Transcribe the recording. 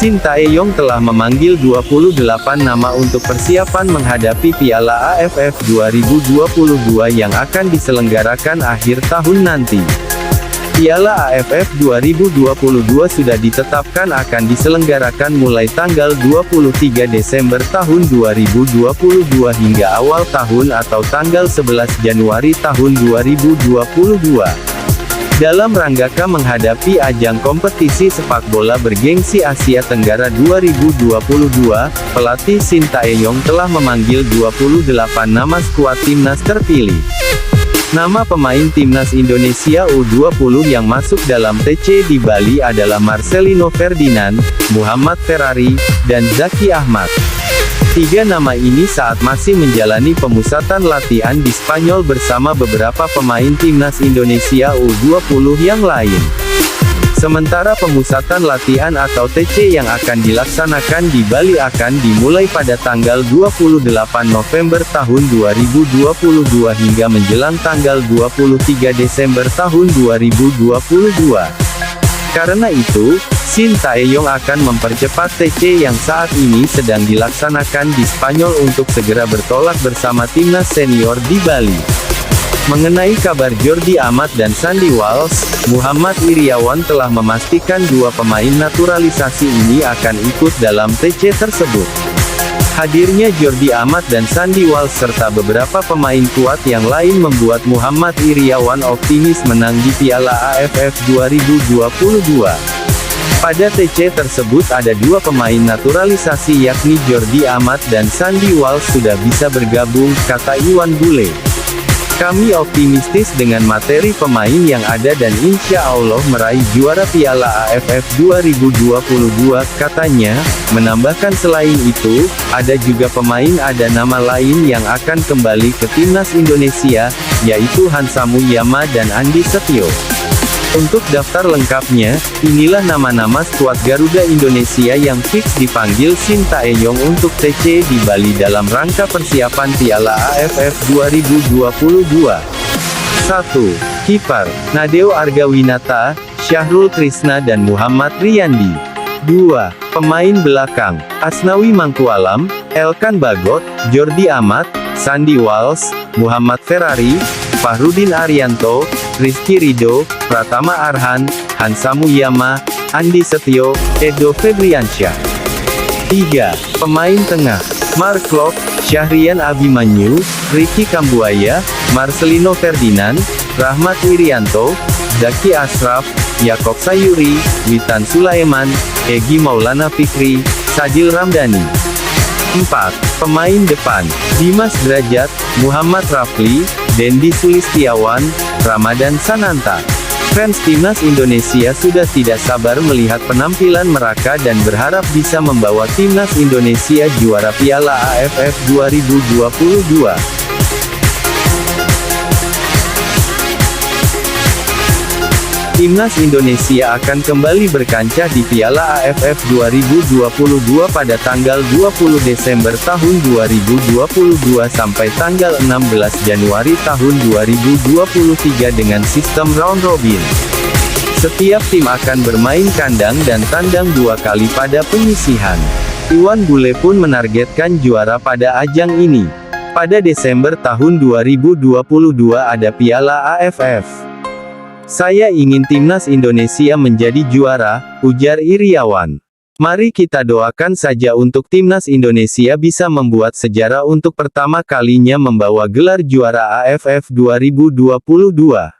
Shin Tae-yong telah memanggil 28 nama untuk persiapan menghadapi Piala AFF 2022 yang akan diselenggarakan akhir tahun nanti. Piala AFF 2022 sudah ditetapkan akan diselenggarakan mulai tanggal 23 Desember tahun 2022 hingga awal tahun atau tanggal 11 Januari tahun 2022. Dalam rangka menghadapi ajang kompetisi sepak bola bergengsi Asia Tenggara 2022, pelatih Shin Tae-yong telah memanggil 28 nama skuad timnas terpilih. Nama pemain timnas Indonesia U20 yang masuk dalam TC di Bali adalah Marcelino Ferdinand, Muhammad Ferrari, dan Zaki Ahmad. Tiga nama ini saat masih menjalani pemusatan latihan di Spanyol bersama beberapa pemain timnas Indonesia U20 yang lain. Sementara pemusatan latihan atau TC yang akan dilaksanakan di Bali akan dimulai pada tanggal 28 November tahun 2022 hingga menjelang tanggal 23 Desember tahun 2022. Karena itu, Shin Tae-yong akan mempercepat TC yang saat ini sedang dilaksanakan di Spanyol untuk segera bertolak bersama timnas senior di Bali. Mengenai kabar Jordi Amat dan Sandy Walsh, Muhammad Iriawan telah memastikan dua pemain naturalisasi ini akan ikut dalam TC tersebut. Hadirnya Jordi Amat dan Sandy Walsh serta beberapa pemain kuat yang lain membuat Muhammad Iriawan optimis menang di Piala AFF 2022. Pada TC tersebut ada dua pemain naturalisasi yakni Jordi Amat dan Sandy Walsh sudah bisa bergabung, kata Iwan Bule. Kami optimistis dengan materi pemain yang ada dan insya Allah meraih juara Piala AFF 2022, katanya. Menambahkan selain itu, ada juga ada nama lain yang akan kembali ke timnas Indonesia, yaitu Hansa Muyama dan Andi Setio. Untuk daftar lengkapnya, inilah nama-nama skuad Garuda Indonesia yang fix dipanggil Shin Tae-yong untuk TC di Bali dalam rangka persiapan Piala AFF 2022. 1. Kiper, Nadeo Argawinata, Syahrul Trisna dan Muhammad Riyandi. 2. Pemain belakang, Asnawi Mangkualam, Elkan Bagot, Jordi Amat, Sandy Walsh, Muhammad Ferrari, Fahrudin Arianto, Rizky Ridho, Pratama Arhan, Hansa Muyama, Andi Setio, Edo Febriansyah. 3. Pemain tengah, Mark Klok, Syahrian Abimanyu, Ricky Kambuaya, Marcelino Ferdinand, Rahmat Irianto, Zaki Ashraf, Yakob Sayuri, Witan Sulaiman, Egy Maulana Fikri, Sadil Ramdhani. 4. Pemain depan, Dimas Derajat, Muhammad Rafli, Dendi Sulistiawan, Ramadan Sananta. Fans timnas Indonesia sudah tidak sabar melihat penampilan mereka dan berharap bisa membawa timnas Indonesia juara Piala AFF 2022. Timnas Indonesia akan kembali berkancah di Piala AFF 2022 pada tanggal 20 Desember tahun 2022 sampai tanggal 16 Januari tahun 2023 dengan sistem round robin. Setiap tim akan bermain kandang dan tandang dua kali pada penyisihan. Iwan Bule pun menargetkan juara pada ajang ini. Pada Desember tahun 2022 ada Piala AFF. Saya ingin timnas Indonesia menjadi juara, ujar Iriawan. Mari kita doakan saja untuk timnas Indonesia bisa membuat sejarah untuk pertama kalinya membawa gelar juara AFF 2022.